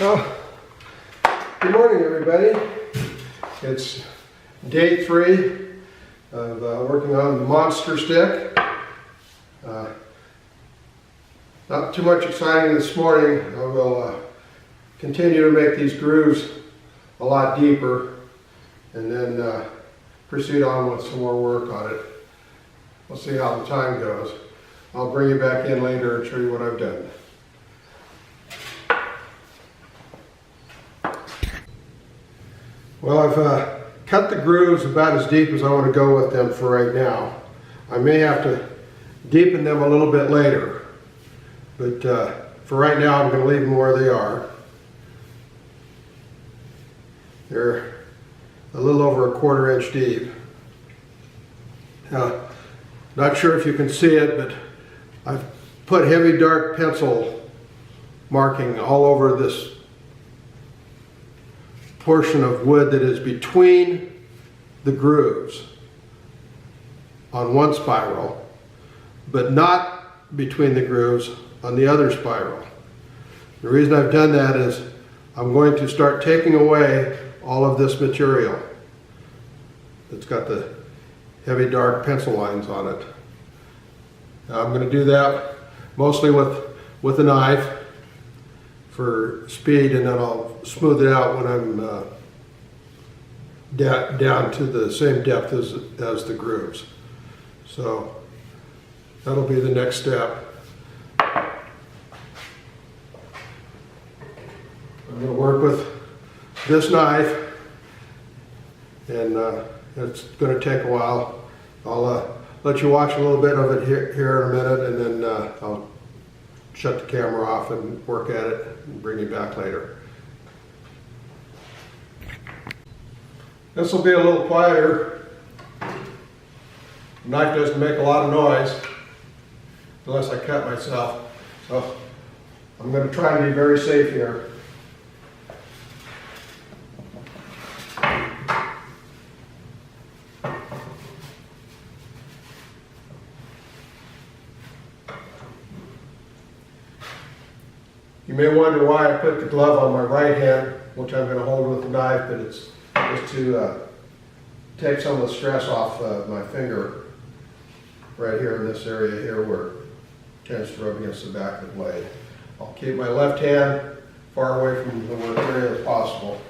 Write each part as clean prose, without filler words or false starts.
Well, good morning, everybody. It's day 3 of working on the monster stick. Not too much exciting this morning. I will continue to make these grooves a lot deeper and then proceed on with some more work on it. We'll see how the time goes. I'll bring you back in later and show you what I've done. Well, I've cut the grooves about as deep as I want to go with them for right now. I may have to deepen them a little bit later, but for right now I'm going to leave them where they are. They're a little over 1/4 inch deep. Not sure if you can see it, but I've put heavy dark pencil marking all over this portion of wood that is between the grooves on one spiral, but not between the grooves on the other spiral. The reason I've done that is I'm going to start taking away all of this material that's got the heavy dark pencil lines on it. Now, I'm going to do that mostly with a knife for speed, and then I'll smooth it out when I'm down to the same depth as the grooves. So that'll be the next step. I'm going to work with this knife, and it's going to take a while. I'll let you watch a little bit of it here in a minute, and then I'll shut the camera off and work at it and bring you back later. This will be a little quieter. The knife doesn't make a lot of noise unless I cut myself. So I'm going to try and be very safe here. You may wonder why I put the glove on my right hand, which I'm going to hold with the knife, but it's just to take some of the stress off my finger right here in this area here where it tends to rub against the back of the blade. I'll keep my left hand far away from the work area as possible.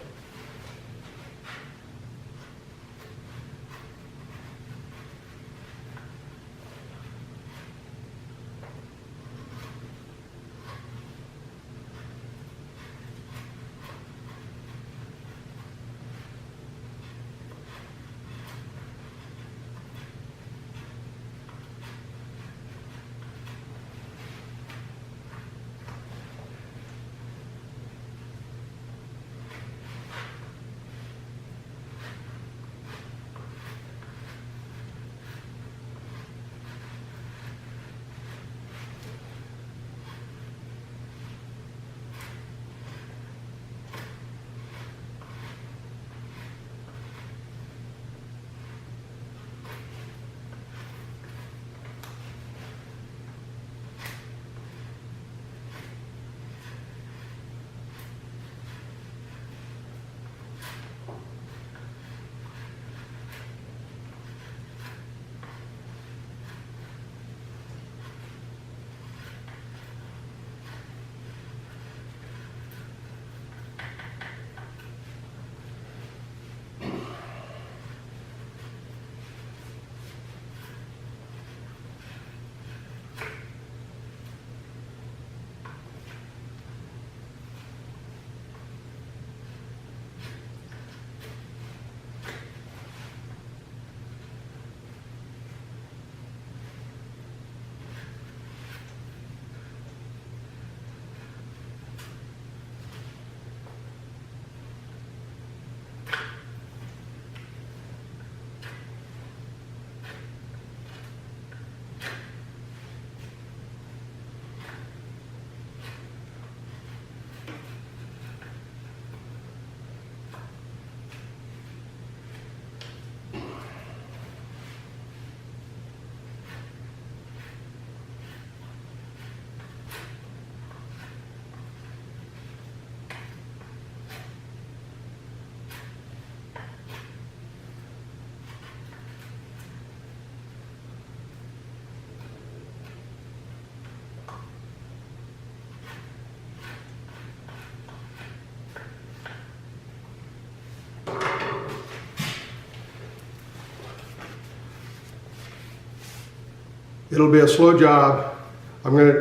It'll be a slow job. I'm going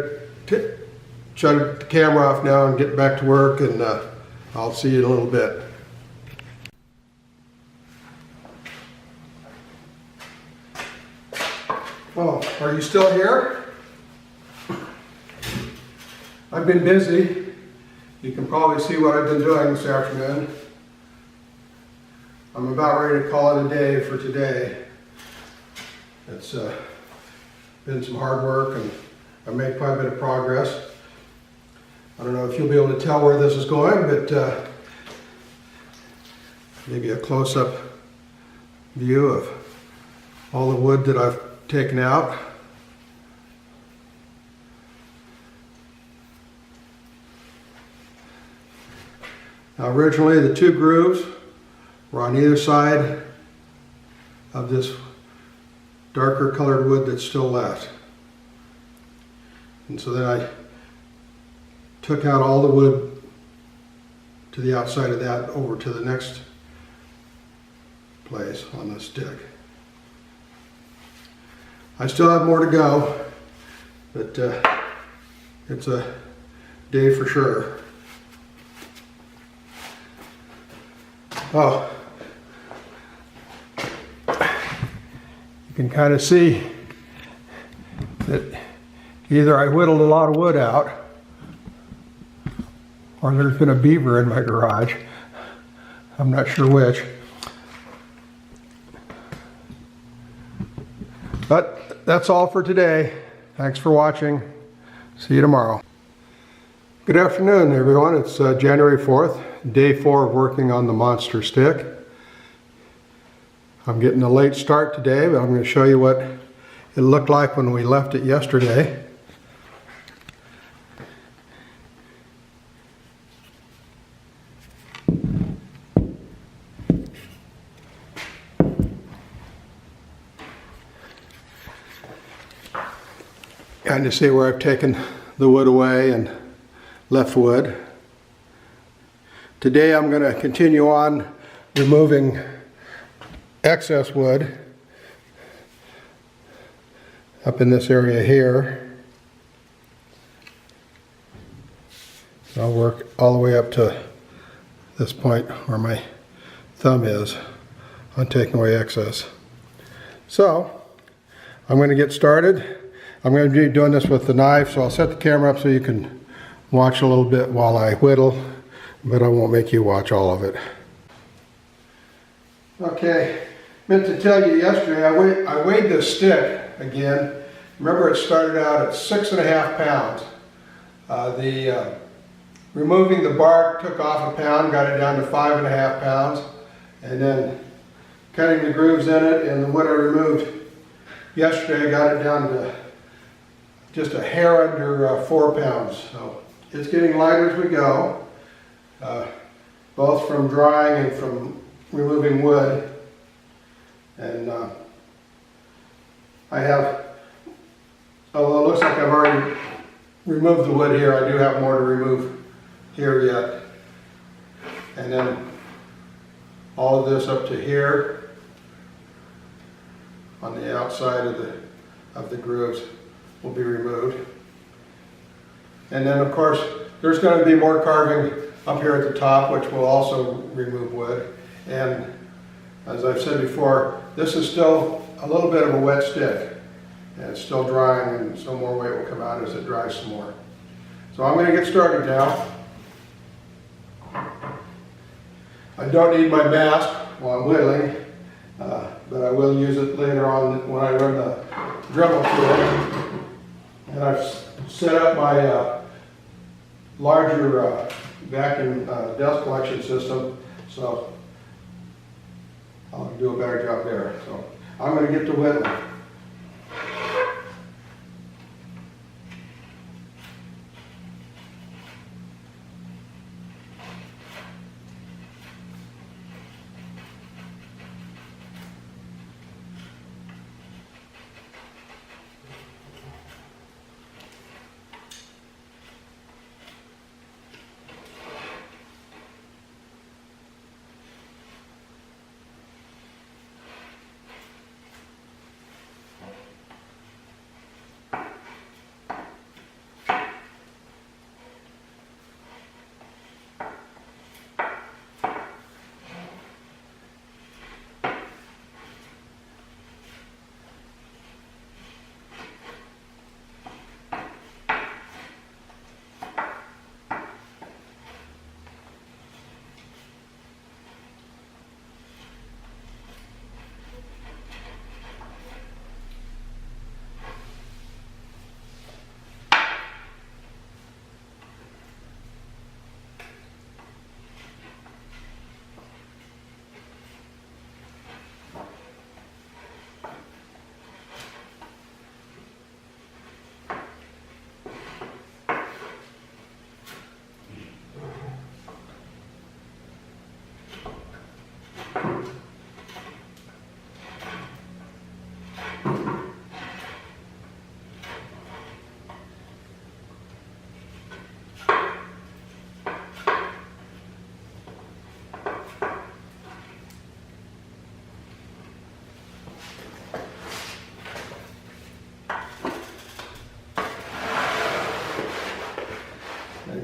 to shut the camera off now and get back to work, and I'll see you in a little bit. Oh, are you still here? I've been busy. You can probably see what I've been doing this afternoon. I'm about ready to call it a day for today. It's been some hard work, and I've made quite a bit of progress. I don't know if you'll be able to tell where this is going, but maybe a close-up view of all the wood that I've taken out. Now, originally the two grooves were on either side of this darker colored wood that's still left. And so then I took out all the wood to the outside of that over to the next place on the stick. I still have more to go, but it's a day for sure. Oh, you can kind of see that either I whittled a lot of wood out, or there's been a beaver in my garage. I'm not sure which. But that's all for today. Thanks for watching. See you tomorrow. Good afternoon, everyone. It's January 4th, day 4 of working on the monster stick. I'm getting a late start today, but I'm going to show you what it looked like when we left it yesterday. Kind of see where I've taken the wood away and left wood. Today I'm going to continue on removing excess wood up in this area here. So I'll work all the way up to this point where my thumb is on taking away excess. So I'm going to get started. I'm going to be doing this with the knife, so I'll set the camera up so you can watch a little bit while I whittle, but I won't make you watch all of it. Okay, meant to tell you yesterday, I weighed this stick again. Remember, it started out at 6.5 pounds. Removing the bark took off a pound, got it down to 5.5 pounds, and then cutting the grooves in it and the wood I removed yesterday, I got it down to just a hair under 4 pounds. So it's getting lighter as we go, both from drying and from removing wood. And I have, although it looks like I've already removed the wood here, I do have more to remove here yet. And then all of this up to here on the outside of the grooves will be removed. And then of course there's going to be more carving up here at the top, which will also remove wood. And as I've said before, this is still a little bit of a wet stick, and it's still drying, and some more weight will come out as it dries some more. So I'm going to get started now. I don't need my mask while I'm whittling, but I will use it later on when I run the Dremel tool. And I've set up my larger vacuum dust collection system, so I'll do a better job there. So I'm going to get to whittling.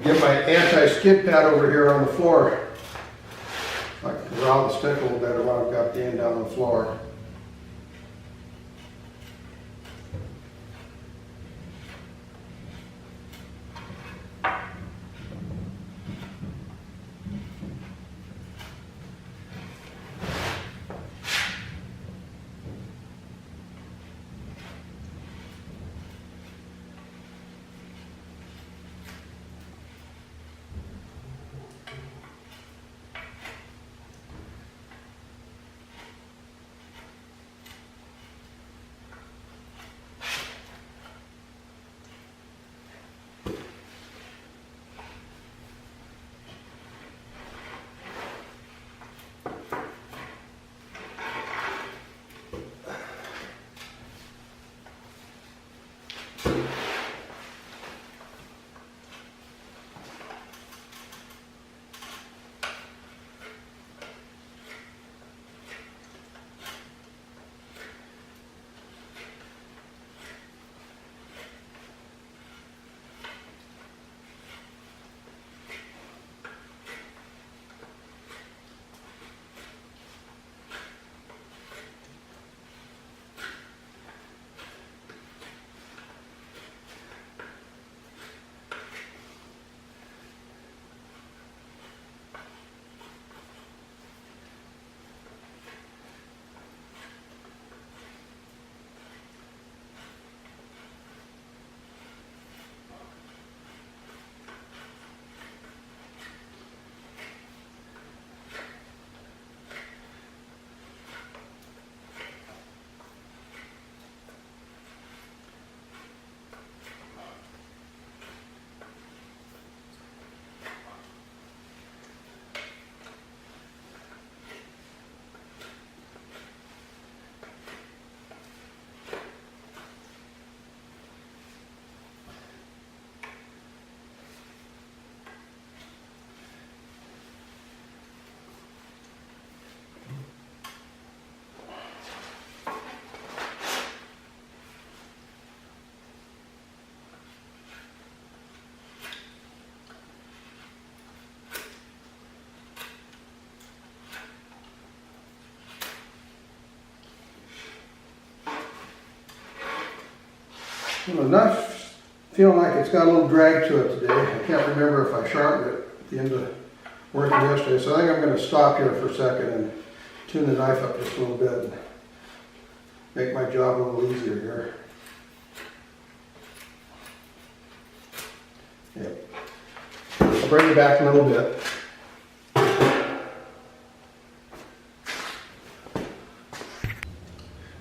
Get my anti-skid pad over here on the floor. I can round the stick a little better when I've got the end down on the floor. Well, the knife's feeling like it's got a little drag to it today. I can't remember if I sharpened it at the end of working yesterday, so I think I'm going to stop here for a second and tune the knife up just a little bit and make my job a little easier here. Yep. I'll bring it back a little bit.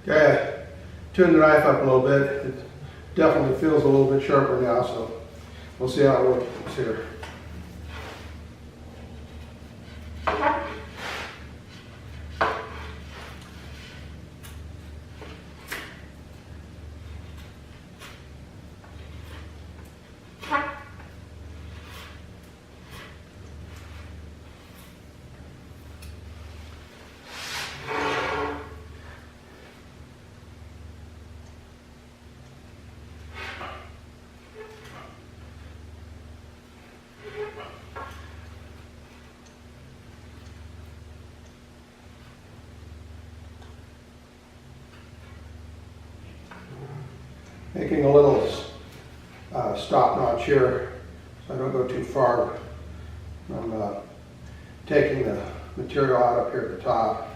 Okay, tune the knife up a little bit. It definitely feels a little bit sharper now, so we'll see how it works here. taking a little stop notch here so I don't go too far. I'm taking the material out up here at the top.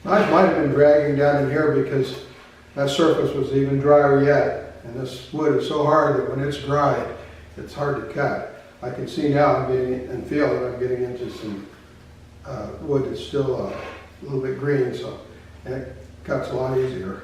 I might have been dragging down in here because that surface was even drier yet. And this wood is so hard that when it's dried, it's hard to cut. I can see now I'm getting and feel that I'm getting into some wood that's still a little bit green, so and it cuts a lot easier.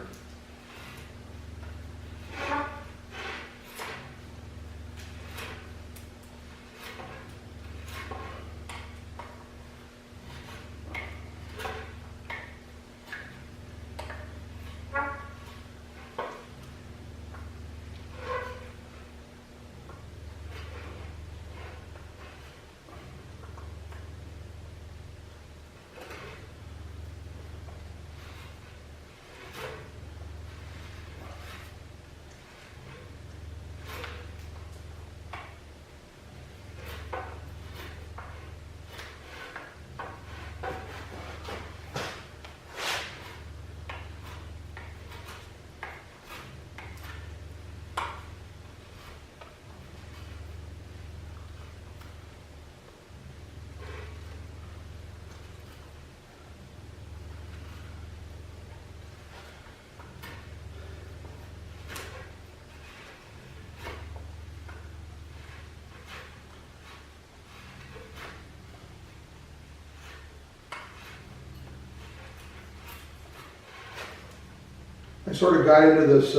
I sort of got into this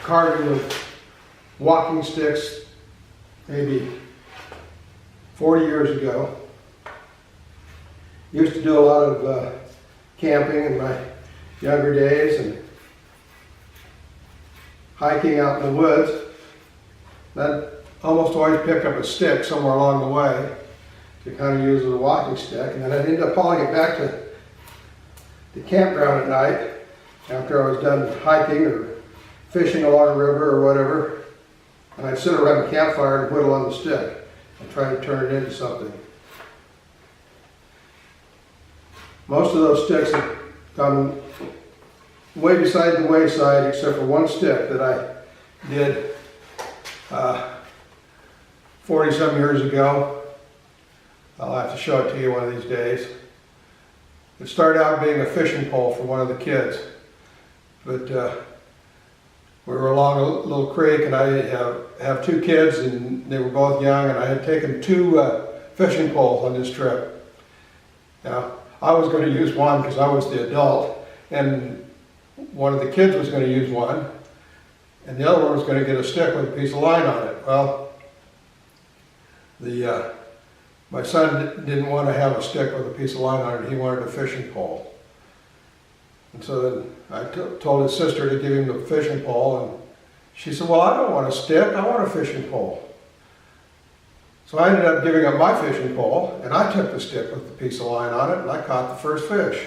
carving of walking sticks maybe 40 years ago. Used to do a lot of camping in my younger days and hiking out in the woods. I'd almost always pick up a stick somewhere along the way to kind of use as a walking stick, and then I'd end up hauling it back to the campground at night after I was done hiking or fishing along a river or whatever, and I'd sit around the campfire and whittle on the stick and try to turn it into something. Most of those sticks have gone way beside the wayside except for one stick that I did 40-some years ago. I'll have to show it to you one of these days. It started out being a fishing pole for one of the kids, but we were along a little creek, and I have two kids, and they were both young, and I had taken two fishing poles on this trip. Now, I was going to use one because I was the adult, and one of the kids was going to use one, and the other one was going to get a stick with a piece of line on it. Well, my son didn't want to have a stick with a piece of line on it. He wanted a fishing pole. And so then I told his sister to give him the fishing pole, and she said, well, I don't want a stick, I want a fishing pole. So I ended up giving up my fishing pole, and I took the stick with the piece of line on it, and I caught the first fish.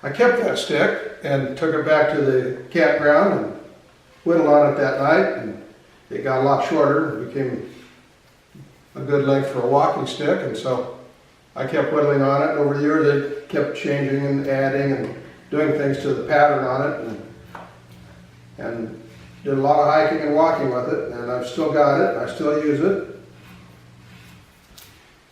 I kept that stick and took it back to the campground and whittled on it that night, and it got a lot shorter and became a good length for a walking stick, and so I kept whittling on it. Over the years, I kept changing and adding and doing things to the pattern on it, and did a lot of hiking and walking with it, and I've still got it. I still use it.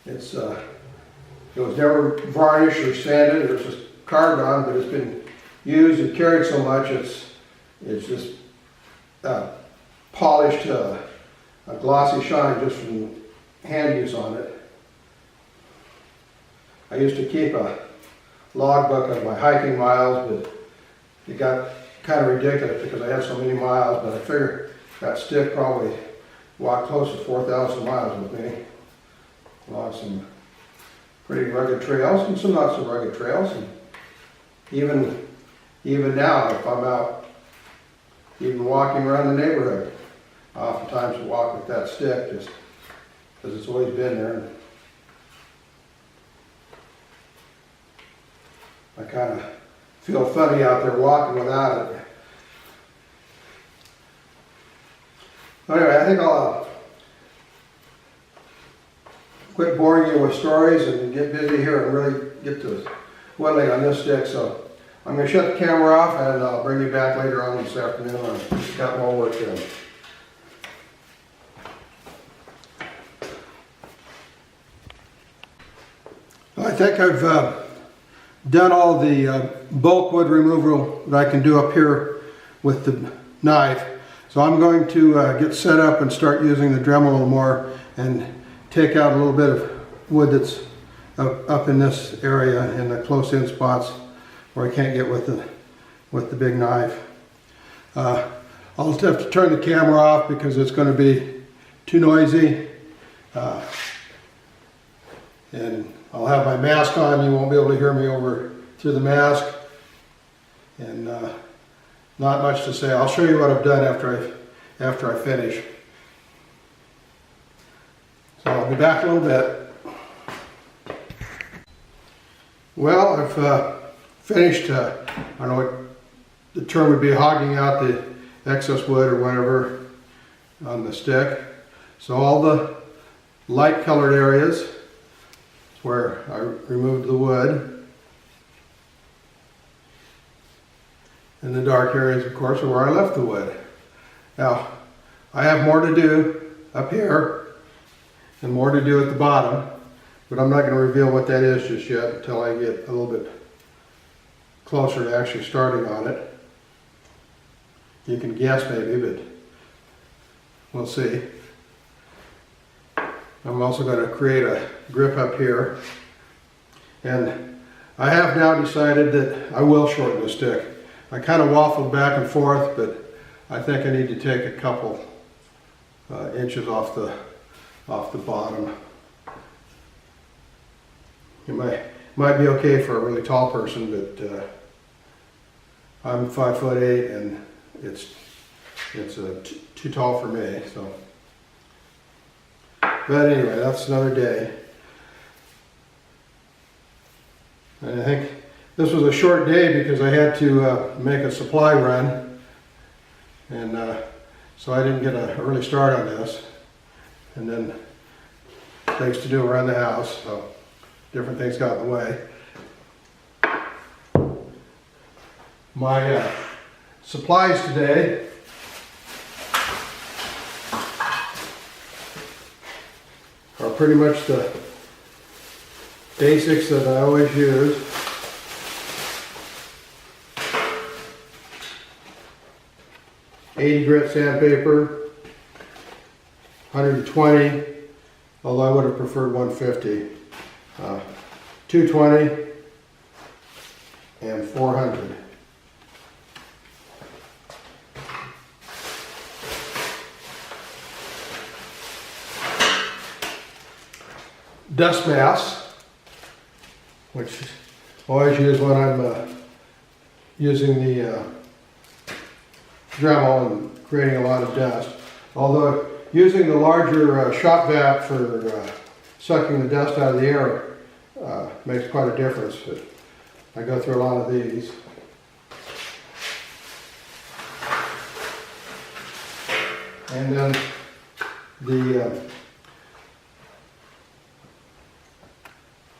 It was never varnished or sanded. It was just carved on, but it's been used and carried so much, it's just polished to a glossy shine just from hand use on it. I used to keep a logbook of my hiking miles, but it got kind of ridiculous because I had so many miles, but I figured that stick probably walked close to 4,000 miles with me. Along some pretty rugged trails and some not so rugged trails. And even now, if I'm out even walking around the neighborhood, I oftentimes walk with that stick just because it's always been there. I kind of feel funny out there walking without it. Anyway, I think I'll quit boring you with stories and get busy here and really get to whittling on this stick. So I'm going to shut the camera off, and I'll bring you back later on this afternoon. I've got more work done. I think I've done all the bulk wood removal that I can do up here with the knife. So I'm going to get set up and start using the Dremel a little more and take out a little bit of wood that's up in this area in the close-in spots where I can't get with the big knife. I'll just have to turn the camera off because it's going to be too noisy. And I'll have my mask on. You won't be able to hear me over through the mask. And not much to say. I'll show you what I've done after I finish. So I'll be back a little bit. Well, I've finished, I don't know what the term would be, hogging out the excess wood or whatever on the stick. So all the light colored areas is where I removed the wood. And the dark areas, of course, are where I left the wood. Now, I have more to do up here and more to do at the bottom, but I'm not going to reveal what that is just yet until I get a little bit closer to actually starting on it. You can guess maybe, but we'll see. I'm also going to create a grip up here, and I have now decided that I will shorten the stick. I kind of waffled back and forth, but I think I need to take a couple inches off the bottom. It might be okay for a really tall person, but I'm 5'8" and it's too tall for me. So, but anyway, that's another day. And I think this was a short day because I had to make a supply run, and so I didn't get an early start on this. And then things to do around the house, so different things got in the way. My supplies today are pretty much the basics that I always use. .80 grit sandpaper, 120, although I would have preferred 150, 220, and 400. Dust masks, which I always use when I'm using the Dremel and creating a lot of dust. Although using the larger shop vac for sucking the dust out of the air makes quite a difference. I go through a lot of these. And then the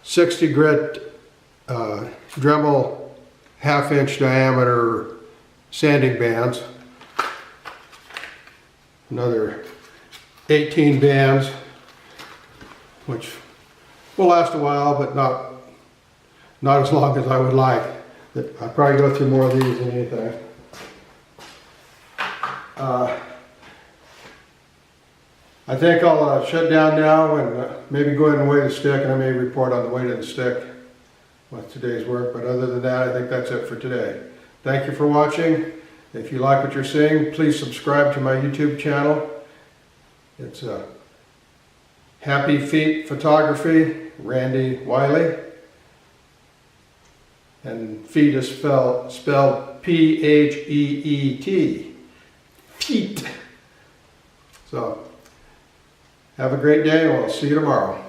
60 grit Dremel 1/2 inch diameter sanding bands. Another 18 bands, which will last a while, but not as long as I would like. I'll probably go through more of these than anything. I think I'll shut down now and maybe go ahead and weigh the stick, and I may report on the weight of the stick with today's work. But other than that, I think that's it for today. Thank you for watching. If you like what you're seeing, please subscribe to my YouTube channel. It's Happy Feet Photography, Randy Wiley. And feet is spelled P-H-E-E-T. Feet. So, have a great day, and we'll see you tomorrow.